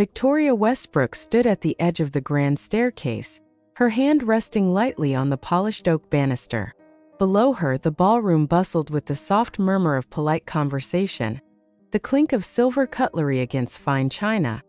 Victoria Westbrook stood at the edge of the grand staircase, her hand resting lightly on the polished oak banister. Below her, the ballroom bustled with the soft murmur of polite conversation, the clink of silver cutlery against fine china,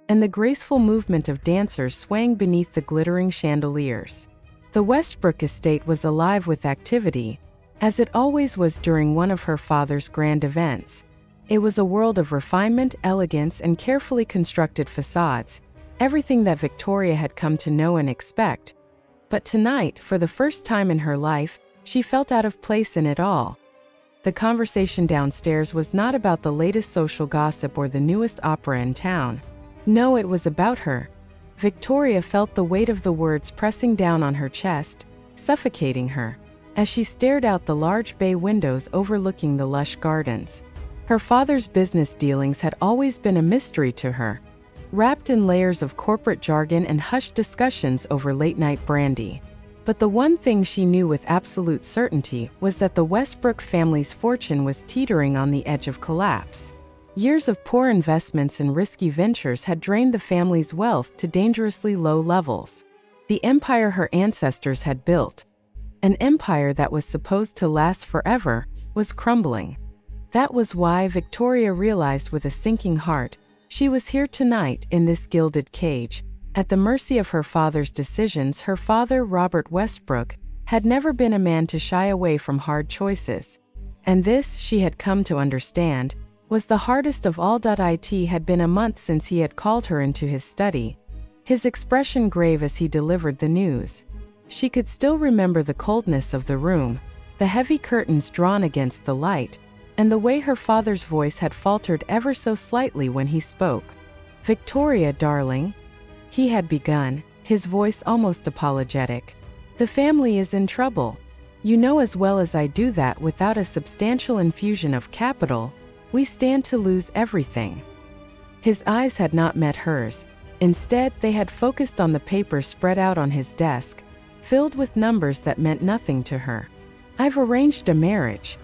and the graceful movement of dancers swaying beneath the glittering chandeliers. The Westbrook estate was alive with activity, as it always was during one of her father's grand events. It was a world of refinement, elegance, and carefully constructed facades, everything that Victoria had come to know and expect. But tonight, for the first time in her life, she felt out of place in it all. The conversation downstairs was not about the latest social gossip or the newest opera in town. No, it was about her. Victoria felt the weight of the words pressing down on her chest, suffocating her, as she stared out the large bay windows overlooking the lush gardens. Her father's business dealings had always been a mystery to her, wrapped in layers of corporate jargon and hushed discussions over late-night brandy. But the one thing she knew with absolute certainty was that the Westbrook family's fortune was teetering on the edge of collapse. Years of poor investments and risky ventures had drained the family's wealth to dangerously low levels. The empire her ancestors had built, an empire that was supposed to last forever, was crumbling. That was why, Victoria realized with a sinking heart, she was here tonight in this gilded cage, at the mercy of her father's decisions. Her father, Robert Westbrook, had never been a man to shy away from hard choices. And this, she had come to understand, was the hardest of all. It had been a month since he had called her into his study, his expression grave as he delivered the news. She could still remember the coldness of the room, the heavy curtains drawn against the light, and the way her father's voice had faltered ever so slightly when he spoke. "Victoria, darling," he had begun, his voice almost apologetic. "The family is in trouble. You know as well as I do that without a substantial infusion of capital, we stand to lose everything." His eyes had not met hers. Instead, they had focused on the papers spread out on his desk, filled with numbers that meant nothing to her. "I've arranged a marriage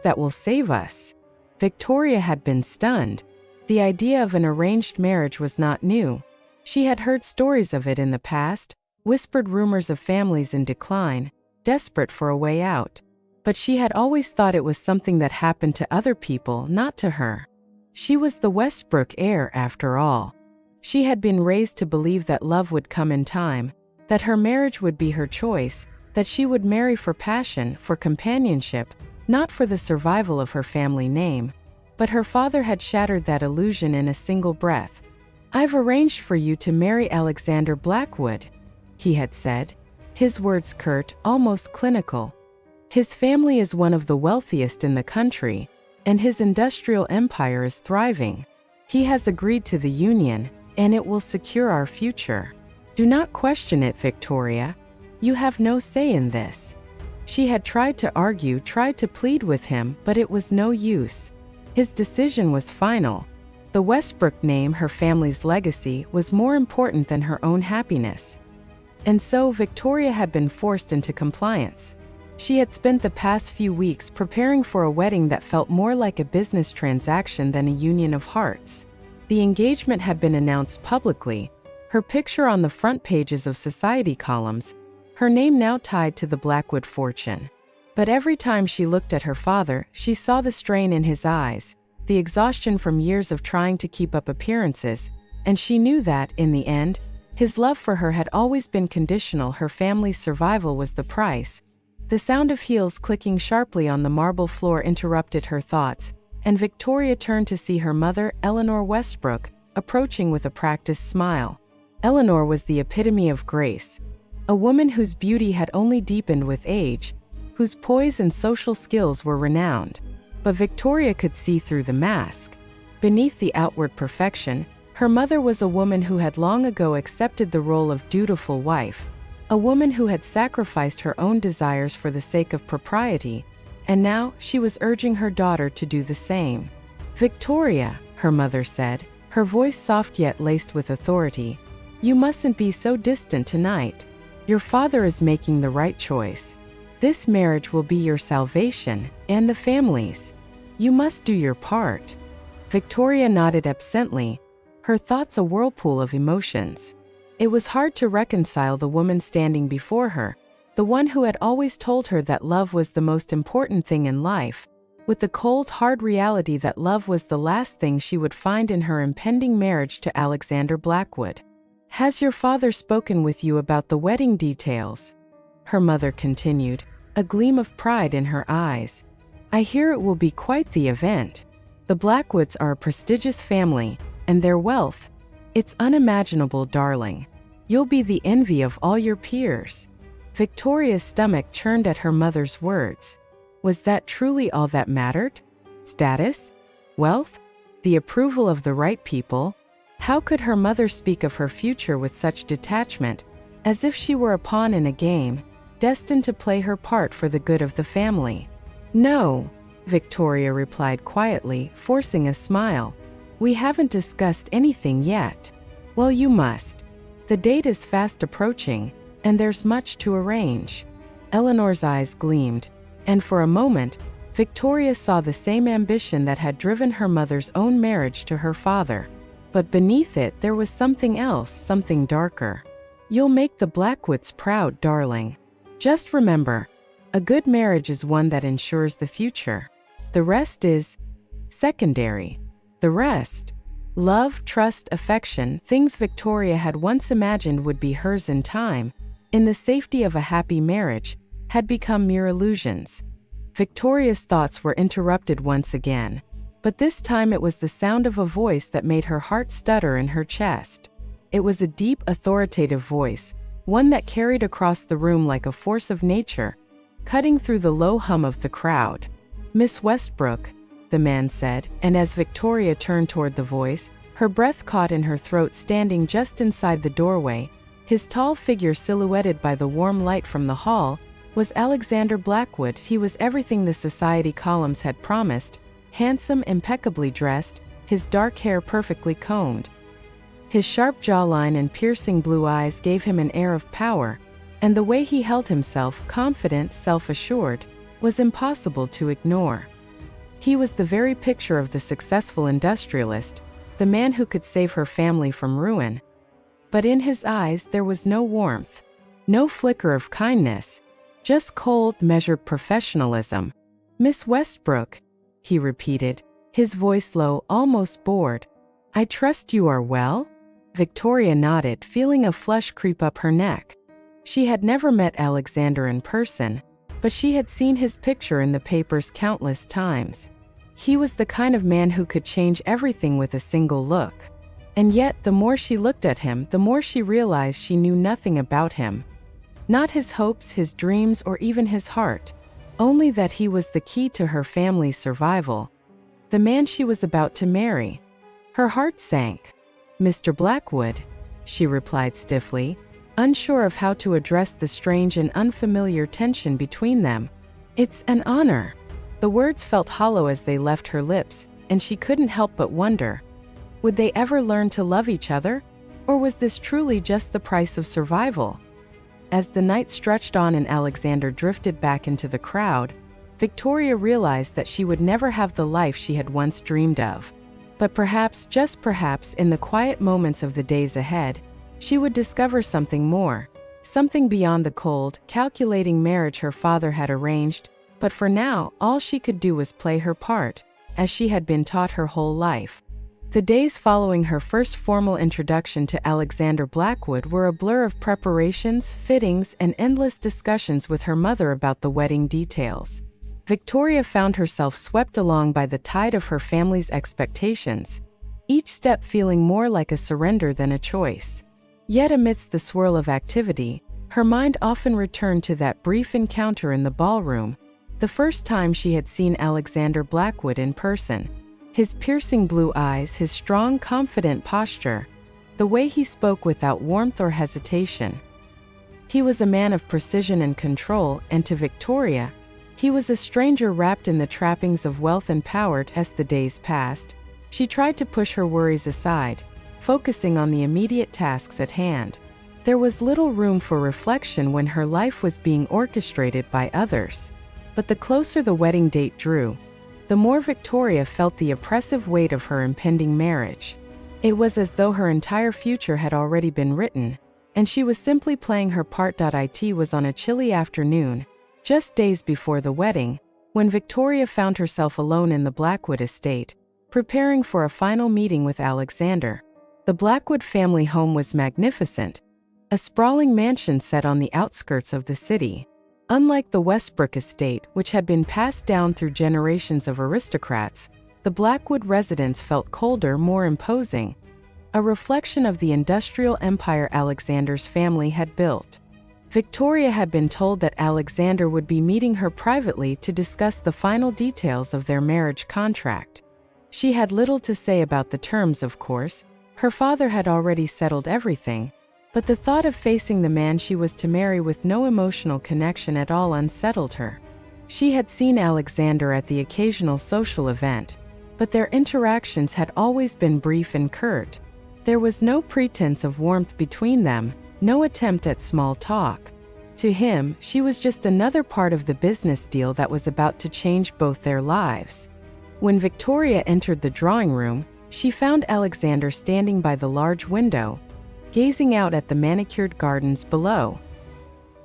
that will save us." Victoria had been stunned. The idea of an arranged marriage was not new. She had heard stories of it in the past, whispered rumors of families in decline, desperate for a way out. But she had always thought it was something that happened to other people, not to her. She was the Westbrook heir, after all. She had been raised to believe that love would come in time, that her marriage would be her choice, that she would marry for passion, for companionship, not for the survival of her family name. But her father had shattered that illusion in a single breath. "I've arranged for you to marry Alexander Blackwood," he had said, his words curt, almost clinical. "His family is one of the wealthiest in the country, and his industrial empire is thriving. He has agreed to the union, and it will secure our future. Do not question it, Victoria. You have no say in this." She had tried to argue, tried to plead with him, but it was no use. His decision was final. The Westbrook name, her family's legacy, was more important than her own happiness. And so Victoria had been forced into compliance. She had spent the past few weeks preparing for a wedding that felt more like a business transaction than a union of hearts. The engagement had been announced publicly, her picture on the front pages of society columns, her name now tied to the Blackwood fortune. But every time she looked at her father, she saw the strain in his eyes, the exhaustion from years of trying to keep up appearances, and she knew that, in the end, his love for her had always been conditional. Her family's survival was the price. The sound of heels clicking sharply on the marble floor interrupted her thoughts, and Victoria turned to see her mother, Eleanor Westbrook, approaching with a practiced smile. Eleanor was the epitome of grace, a woman whose beauty had only deepened with age, whose poise and social skills were renowned. But Victoria could see through the mask. Beneath the outward perfection, her mother was a woman who had long ago accepted the role of dutiful wife, a woman who had sacrificed her own desires for the sake of propriety, and now she was urging her daughter to do the same. "Victoria," her mother said, her voice soft yet laced with authority, "you mustn't be so distant tonight. Your father is making the right choice. This marriage will be your salvation, and the family's. You must do your part." Victoria nodded absently, her thoughts a whirlpool of emotions. It was hard to reconcile the woman standing before her, the one who had always told her that love was the most important thing in life, with the cold, hard reality that love was the last thing she would find in her impending marriage to Alexander Blackwood. "Has your father spoken with you about the wedding details?" her mother continued, a gleam of pride in her eyes. "I hear it will be quite the event. The Blackwoods are a prestigious family, and their wealth, it's unimaginable, darling. You'll be the envy of all your peers." Victoria's stomach churned at her mother's words. Was that truly all that mattered? Status? Wealth? The approval of the right people? How could her mother speak of her future with such detachment, as if she were a pawn in a game, destined to play her part for the good of the family? "No," Victoria replied quietly, forcing a smile. "We haven't discussed anything yet." "Well, you must. The date is fast approaching, and there's much to arrange." Eleanor's eyes gleamed, and for a moment, Victoria saw the same ambition that had driven her mother's own marriage to her father. But beneath it there was something else, something darker. "You'll make the Blackwoods proud, darling. Just remember, a good marriage is one that ensures the future. The rest is secondary." The rest? Love, trust, affection, things Victoria had once imagined would be hers in time, in the safety of a happy marriage, had become mere illusions. Victoria's thoughts were interrupted once again, but this time it was the sound of a voice that made her heart stutter in her chest. It was a deep, authoritative voice, one that carried across the room like a force of nature, cutting through the low hum of the crowd. "Miss Westbrook," the man said, and as Victoria turned toward the voice, her breath caught in her throat. Standing just inside the doorway, his tall figure silhouetted by the warm light from the hall, was Alexander Blackwood. He was everything the society columns had promised: handsome, impeccably dressed, his dark hair perfectly combed. His sharp jawline and piercing blue eyes gave him an air of power, and the way he held himself, confident, self-assured, was impossible to ignore. He was the very picture of the successful industrialist, the man who could save her family from ruin. But in his eyes there was no warmth, no flicker of kindness, just cold, measured professionalism. "Miss Westbrook," he repeated, his voice low, almost bored. "I trust you are well?" Victoria nodded, feeling a flush creep up her neck. She had never met Alexander in person, but she had seen his picture in the papers countless times. He was the kind of man who could change everything with a single look. And yet, the more she looked at him, the more she realized she knew nothing about him. Not his hopes, his dreams, or even his heart. Only that he was the key to her family's survival. The man she was about to marry. Her heart sank. "Mr. Blackwood," she replied stiffly, unsure of how to address the strange and unfamiliar tension between them. "It's an honor." The words felt hollow as they left her lips, and she couldn't help but wonder. Would they ever learn to love each other? Or was this truly just the price of survival? As the night stretched on and Alexander drifted back into the crowd, Victoria realized that she would never have the life she had once dreamed of. But perhaps, just perhaps, in the quiet moments of the days ahead, she would discover something more, something beyond the cold, calculating marriage her father had arranged. But for now, all she could do was play her part, as she had been taught her whole life. The days following her first formal introduction to Alexander Blackwood were a blur of preparations, fittings, and endless discussions with her mother about the wedding details. Victoria found herself swept along by the tide of her family's expectations, each step feeling more like a surrender than a choice. Yet amidst the swirl of activity, her mind often returned to that brief encounter in the ballroom, the first time she had seen Alexander Blackwood in person. His piercing blue eyes, his strong, confident posture, the way he spoke without warmth or hesitation. He was a man of precision and control, and to Victoria, he was a stranger wrapped in the trappings of wealth and power. As the days passed, she tried to push her worries aside, focusing on the immediate tasks at hand. There was little room for reflection when her life was being orchestrated by others. But the closer the wedding date drew, the more Victoria felt the oppressive weight of her impending marriage. It was as though her entire future had already been written, and she was simply playing her part. It was on a chilly afternoon, just days before the wedding, when Victoria found herself alone in the Blackwood estate, preparing for a final meeting with Alexander. The Blackwood family home was magnificent, a sprawling mansion set on the outskirts of the city. Unlike the Westbrook estate, which had been passed down through generations of aristocrats, the Blackwood residence felt colder, more imposing, a reflection of the industrial empire Alexander's family had built. Victoria had been told that Alexander would be meeting her privately to discuss the final details of their marriage contract. She had little to say about the terms, of course. Her father had already settled everything, but the thought of facing the man she was to marry with no emotional connection at all unsettled her. She had seen Alexander at the occasional social event, but their interactions had always been brief and curt. There was no pretense of warmth between them, no attempt at small talk. To him, she was just another part of the business deal that was about to change both their lives. When Victoria entered the drawing room, she found Alexander standing by the large window, gazing out at the manicured gardens below.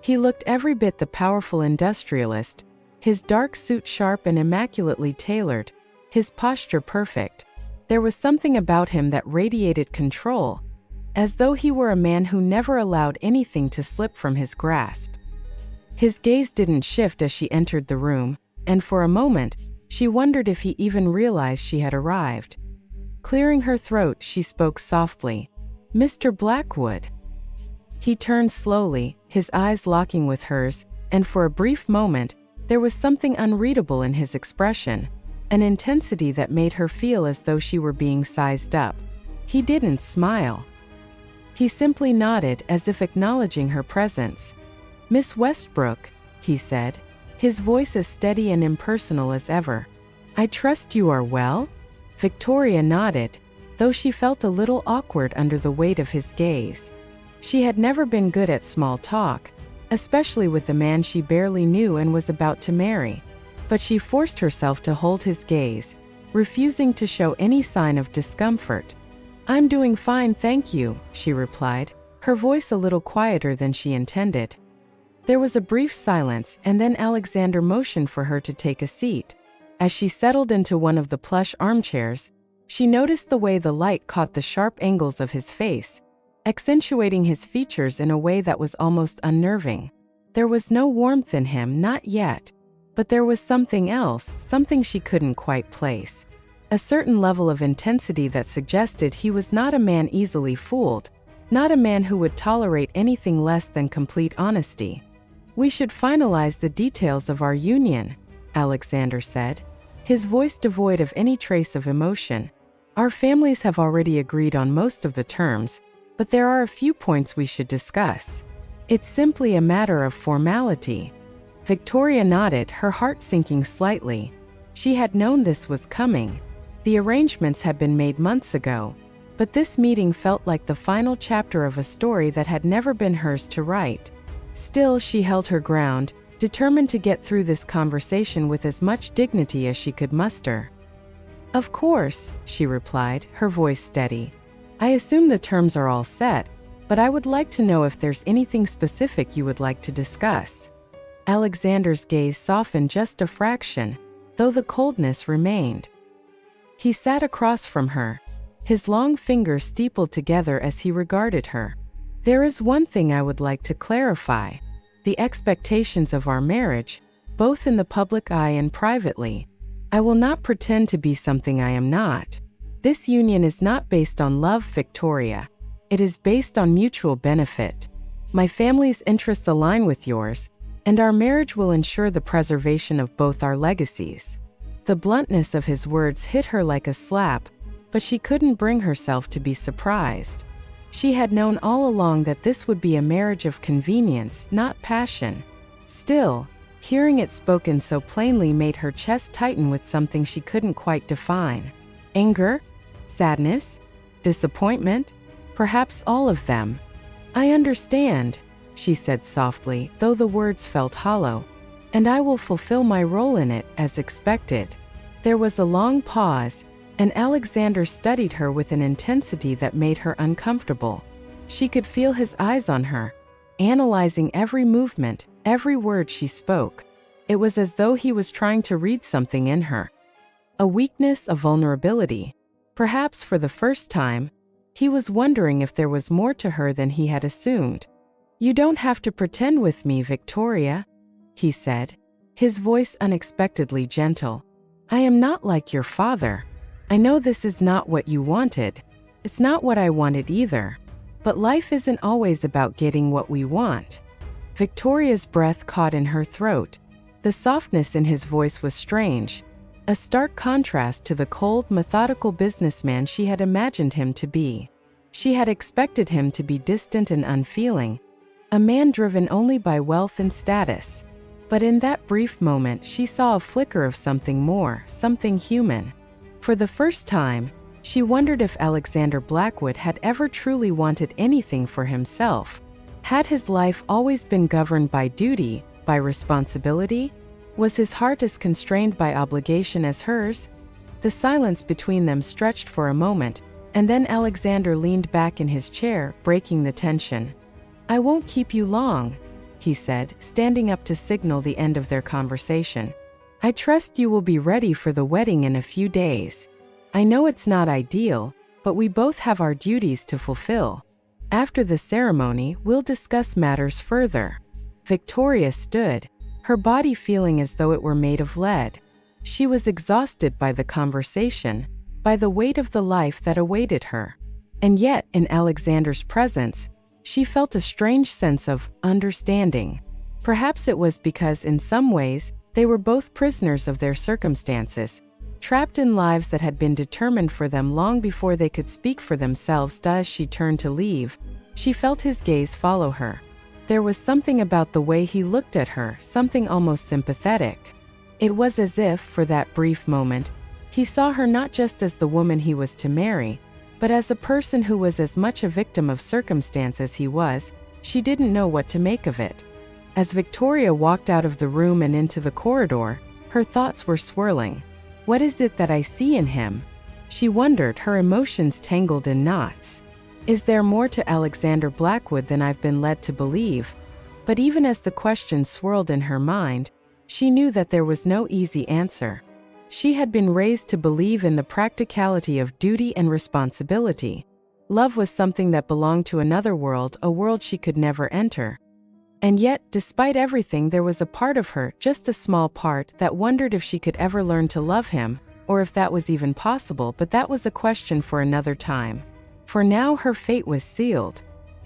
He looked every bit the powerful industrialist, his dark suit sharp and immaculately tailored, his posture perfect. There was something about him that radiated control, as though he were a man who never allowed anything to slip from his grasp. His gaze didn't shift as she entered the room, and for a moment, she wondered if he even realized she had arrived. Clearing her throat, she spoke softly, "Mr. Blackwood." He turned slowly, his eyes locking with hers, and for a brief moment, there was something unreadable in his expression, an intensity that made her feel as though she were being sized up. He didn't smile. He simply nodded as if acknowledging her presence. "Miss Westbrook," he said, his voice as steady and impersonal as ever. "I trust you are well?" Victoria nodded, though she felt a little awkward under the weight of his gaze. She had never been good at small talk, especially with a man she barely knew and was about to marry. But she forced herself to hold his gaze, refusing to show any sign of discomfort. "I'm doing fine, thank you," she replied, her voice a little quieter than she intended. There was a brief silence, and then Alexander motioned for her to take a seat. As she settled into one of the plush armchairs, she noticed the way the light caught the sharp angles of his face, accentuating his features in a way that was almost unnerving. There was no warmth in him, not yet, but there was something else, something she couldn't quite place. A certain level of intensity that suggested he was not a man easily fooled, not a man who would tolerate anything less than complete honesty. "We should finalize the details of our union," Alexander said, his voice devoid of any trace of emotion. "Our families have already agreed on most of the terms, but there are a few points we should discuss. It's simply a matter of formality." Victoria nodded, her heart sinking slightly. She had known this was coming. The arrangements had been made months ago, but this meeting felt like the final chapter of a story that had never been hers to write. Still, she held her ground, determined to get through this conversation with as much dignity as she could muster. "Of course," she replied, her voice steady. "I assume the terms are all set, but I would like to know if there's anything specific you would like to discuss." Alexander's gaze softened just a fraction, though the coldness remained. He sat across from her, his long fingers steepled together as he regarded her. "There is one thing I would like to clarify. The expectations of our marriage, both in the public eye and privately. I will not pretend to be something I am not. This union is not based on love, Victoria. It is based on mutual benefit. My family's interests align with yours, and our marriage will ensure the preservation of both our legacies." The bluntness of his words hit her like a slap, but she couldn't bring herself to be surprised. She had known all along that this would be a marriage of convenience, not passion. Still, hearing it spoken so plainly made her chest tighten with something she couldn't quite define. Anger? Sadness? Disappointment? Perhaps all of them. "I understand," she said softly, though the words felt hollow, "and I will fulfill my role in it, as expected." There was a long pause, and Alexander studied her with an intensity that made her uncomfortable. She could feel his eyes on her, analyzing every movement, every word she spoke. It was as though he was trying to read something in her. A weakness, a vulnerability. Perhaps for the first time, he was wondering if there was more to her than he had assumed. "You don't have to pretend with me, Victoria," he said, his voice unexpectedly gentle. "I am not like your father. I know this is not what you wanted. It's not what I wanted either. But life isn't always about getting what we want." Victoria's breath caught in her throat. The softness in his voice was strange, a stark contrast to the cold, methodical businessman she had imagined him to be. She had expected him to be distant and unfeeling, a man driven only by wealth and status. But in that brief moment, she saw a flicker of something more, something human. For the first time, she wondered if Alexander Blackwood had ever truly wanted anything for himself. Had his life always been governed by duty, by responsibility? Was his heart as constrained by obligation as hers? The silence between them stretched for a moment, and then Alexander leaned back in his chair, breaking the tension. "I won't keep you long," he said, standing up to signal the end of their conversation. "I trust you will be ready for the wedding in a few days. I know it's not ideal, but we both have our duties to fulfill. After the ceremony, we'll discuss matters further." Victoria stood, her body feeling as though it were made of lead. She was exhausted by the conversation, by the weight of the life that awaited her. And yet, in Alexander's presence, she felt a strange sense of understanding. Perhaps it was because, in some ways, they were both prisoners of their circumstances, trapped in lives that had been determined for them long before they could speak for themselves. As she turned to leave, she felt his gaze follow her. There was something about the way he looked at her, something almost sympathetic. It was as if, for that brief moment, he saw her not just as the woman he was to marry, but as a person who was as much a victim of circumstance as he was. She didn't know what to make of it. As Victoria walked out of the room and into the corridor, her thoughts were swirling. What is it that I see in him? She wondered, her emotions tangled in knots. Is there more to Alexander Blackwood than I've been led to believe? But even as the question swirled in her mind, she knew that there was no easy answer. She had been raised to believe in the practicality of duty and responsibility. Love was something that belonged to another world, a world she could never enter. And yet, despite everything, there was a part of her, just a small part, that wondered if she could ever learn to love him, or if that was even possible. But that was a question for another time. For now, her fate was sealed.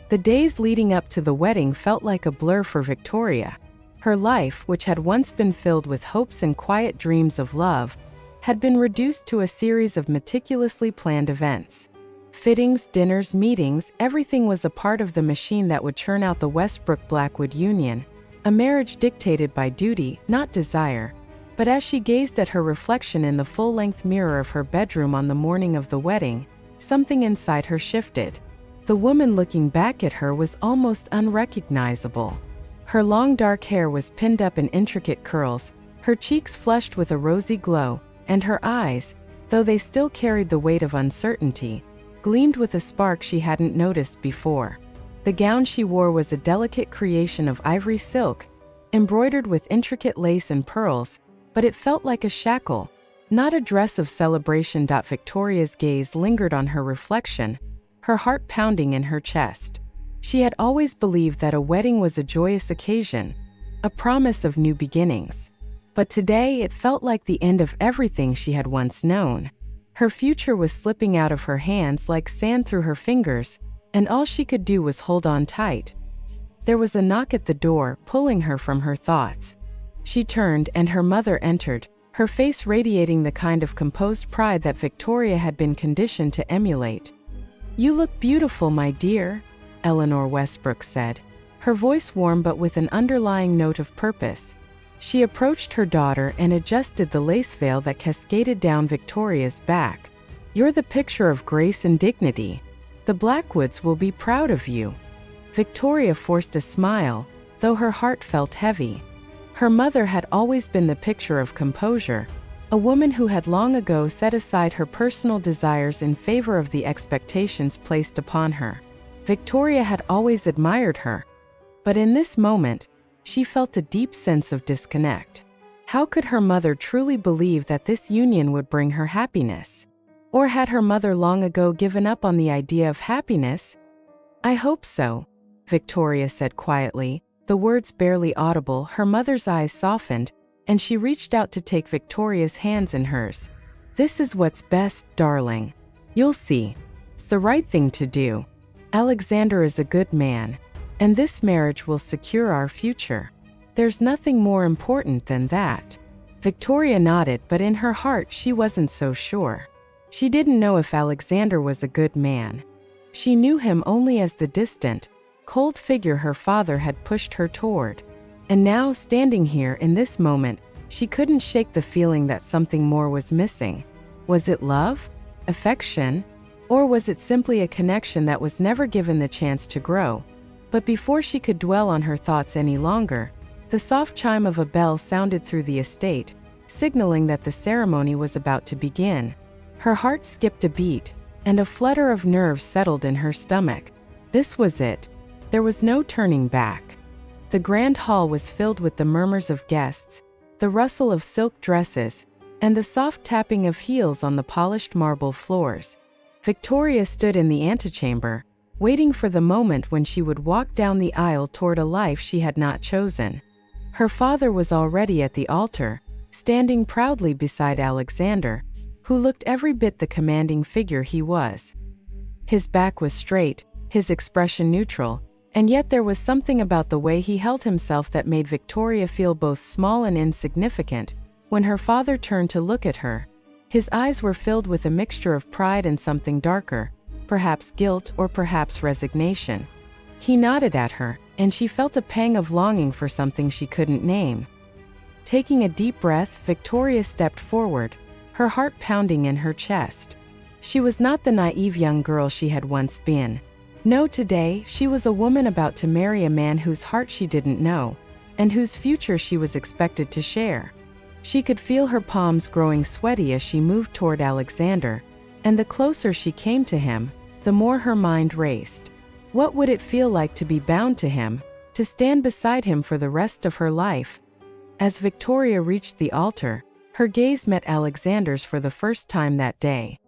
The days leading up to the wedding felt like a blur for Victoria. Her life, which had once been filled with hopes and quiet dreams of love, had been reduced to a series of meticulously planned events. Fittings, dinners, meetings, everything was a part of the machine that would churn out the Westbrook-Blackwood union, a marriage dictated by duty, not desire. But as she gazed at her reflection in the full-length mirror of her bedroom on the morning of the wedding, something inside her shifted. The woman looking back at her was almost unrecognizable. Her long dark hair was pinned up in intricate curls, her cheeks flushed with a rosy glow, and her eyes, though they still carried the weight of uncertainty, gleamed with a spark she hadn't noticed before. The gown she wore was a delicate creation of ivory silk, embroidered with intricate lace and pearls, but it felt like a shackle, not a dress of celebration. Victoria's gaze lingered on her reflection, her heart pounding in her chest. She had always believed that a wedding was a joyous occasion, a promise of new beginnings. But today it felt like the end of everything she had once known. Her future was slipping out of her hands like sand through her fingers, and all she could do was hold on tight. There was a knock at the door, pulling her from her thoughts. She turned, and her mother entered, her face radiating the kind of composed pride that Victoria had been conditioned to emulate. "You look beautiful, my dear," Eleanor Westbrook said, her voice warm but with an underlying note of purpose. She approached her daughter and adjusted the lace veil that cascaded down Victoria's back. "You're the picture of grace and dignity. The Blackwoods will be proud of you." Victoria forced a smile, though her heart felt heavy. Her mother had always been the picture of composure, a woman who had long ago set aside her personal desires in favor of the expectations placed upon her. Victoria had always admired her, but in this moment, she felt a deep sense of disconnect. How could her mother truly believe that this union would bring her happiness? Or had her mother long ago given up on the idea of happiness? "I hope so," Victoria said quietly, the words barely audible. Her mother's eyes softened, and she reached out to take Victoria's hands in hers. "This is what's best, darling. You'll see. It's the right thing to do. Alexander is a good man, and this marriage will secure our future. There's nothing more important than that." Victoria nodded, but in her heart she wasn't so sure. She didn't know if Alexander was a good man. She knew him only as the distant, cold figure her father had pushed her toward. And now, standing here in this moment, she couldn't shake the feeling that something more was missing. Was it love? Affection? Or was it simply a connection that was never given the chance to grow? But before she could dwell on her thoughts any longer, the soft chime of a bell sounded through the estate, signaling that the ceremony was about to begin. Her heart skipped a beat, and a flutter of nerves settled in her stomach. This was it. There was no turning back. The grand hall was filled with the murmurs of guests, the rustle of silk dresses, and the soft tapping of heels on the polished marble floors. Victoria stood in the antechamber, waiting for the moment when she would walk down the aisle toward a life she had not chosen. Her father was already at the altar, standing proudly beside Alexander, who looked every bit the commanding figure he was. His back was straight, his expression neutral, and yet there was something about the way he held himself that made Victoria feel both small and insignificant. When her father turned to look at her, his eyes were filled with a mixture of pride and something darker, perhaps guilt or perhaps resignation. He nodded at her, and she felt a pang of longing for something she couldn't name. Taking a deep breath, Victoria stepped forward, her heart pounding in her chest. She was not the naive young girl she had once been. No, today, she was a woman about to marry a man whose heart she didn't know, and whose future she was expected to share. She could feel her palms growing sweaty as she moved toward Alexander, and the closer she came to him, the more her mind raced. What would it feel like to be bound to him, to stand beside him for the rest of her life? As Victoria reached the altar, her gaze met Alexander's for the first time that day.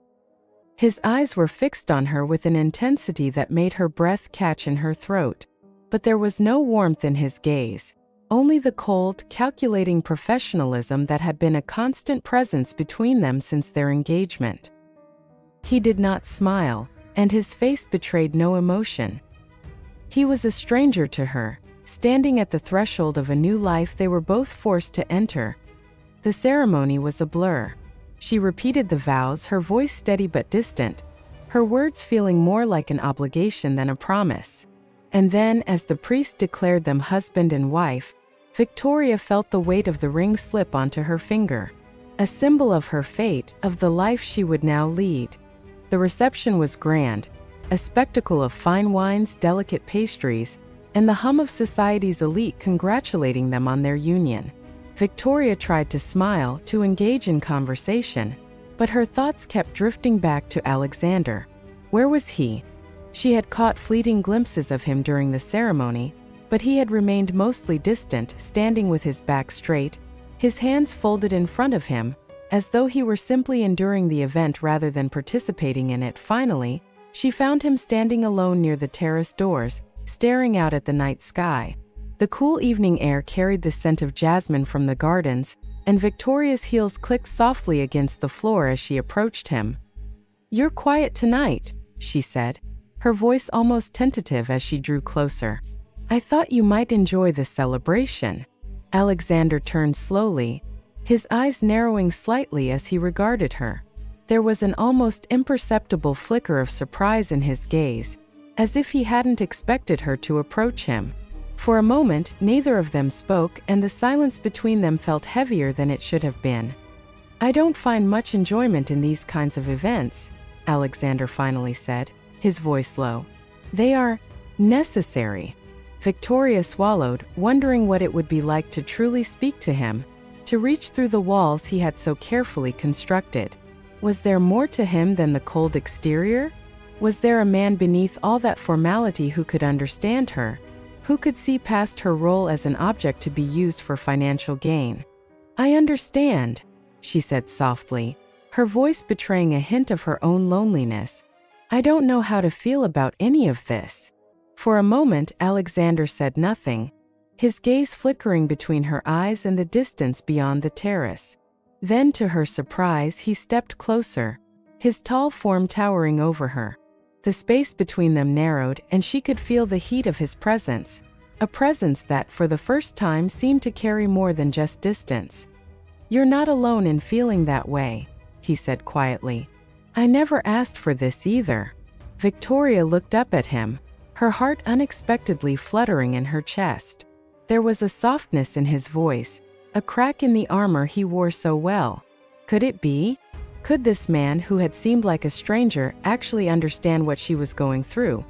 His eyes were fixed on her with an intensity that made her breath catch in her throat. But there was no warmth in his gaze, only the cold, calculating professionalism that had been a constant presence between them since their engagement. He did not smile, and his face betrayed no emotion. He was a stranger to her, standing at the threshold of a new life they were both forced to enter. The ceremony was a blur. She repeated the vows, her voice steady but distant, her words feeling more like an obligation than a promise. And then, as the priest declared them husband and wife, Victoria felt the weight of the ring slip onto her finger, a symbol of her fate, of the life she would now lead. The reception was grand, a spectacle of fine wines, delicate pastries, and the hum of society's elite congratulating them on their union. Victoria tried to smile, to engage in conversation, but her thoughts kept drifting back to Alexander. Where was he? She had caught fleeting glimpses of him during the ceremony, but he had remained mostly distant, standing with his back straight, his hands folded in front of him, as though he were simply enduring the event rather than participating in it. Finally, she found him standing alone near the terrace doors, staring out at the night sky. The cool evening air carried the scent of jasmine from the gardens, and Victoria's heels clicked softly against the floor as she approached him. "You're quiet tonight," she said, her voice almost tentative as she drew closer. "I thought you might enjoy this celebration." Alexander turned slowly, his eyes narrowing slightly as he regarded her. There was an almost imperceptible flicker of surprise in his gaze, as if he hadn't expected her to approach him. For a moment, neither of them spoke, and the silence between them felt heavier than it should have been. "I don't find much enjoyment in these kinds of events," Alexander finally said, his voice low. "They are necessary." Victoria swallowed, wondering what it would be like to truly speak to him, to reach through the walls he had so carefully constructed. Was there more to him than the cold exterior? Was there a man beneath all that formality who could understand her, who could see past her role as an object to be used for financial gain? "I understand," she said softly, her voice betraying a hint of her own loneliness. "I don't know how to feel about any of this." For a moment, Alexander said nothing, his gaze flickering between her eyes and the distance beyond the terrace. Then, to her surprise, he stepped closer, his tall form towering over her. The space between them narrowed, and she could feel the heat of his presence, a presence that, for the first time, seemed to carry more than just distance. "You're not alone in feeling that way," he said quietly. "I never asked for this either." Victoria looked up at him, her heart unexpectedly fluttering in her chest. There was a softness in his voice, a crack in the armor he wore so well. Could it be? Could this man, who had seemed like a stranger, actually understand what she was going through?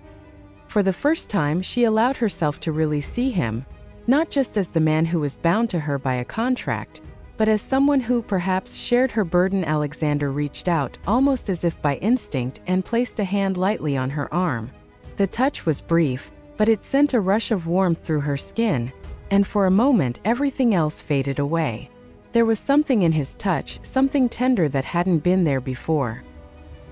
For the first time, she allowed herself to really see him, not just as the man who was bound to her by a contract, but as someone who perhaps shared her burden. Alexander reached out, almost as if by instinct, and placed a hand lightly on her arm. The touch was brief, but it sent a rush of warmth through her skin, and for a moment everything else faded away. There was something in his touch, something tender that hadn't been there before.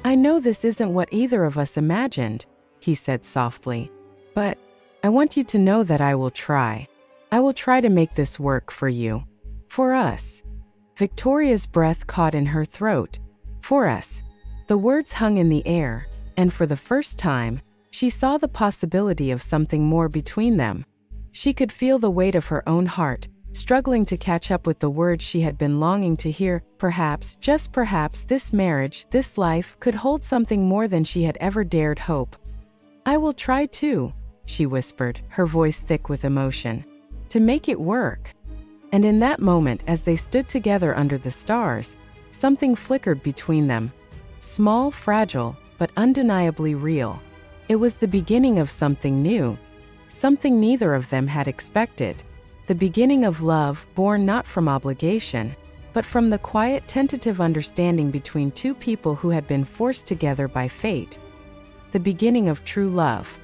"I know this isn't what either of us imagined," he said softly, "but I want you to know that I will try. I will try to make this work for you. For us." Victoria's breath caught in her throat. "For us." The words hung in the air, and for the first time, she saw the possibility of something more between them. She could feel the weight of her own heart, struggling to catch up with the words she had been longing to hear. Perhaps, just perhaps, this marriage, this life, could hold something more than she had ever dared hope. "I will try too," she whispered, her voice thick with emotion, "to make it work." And in that moment, as they stood together under the stars, something flickered between them. Small, fragile, but undeniably real. It was the beginning of something new, something neither of them had expected. The beginning of love, born not from obligation, but from the quiet, tentative understanding between two people who had been forced together by fate. The beginning of true love.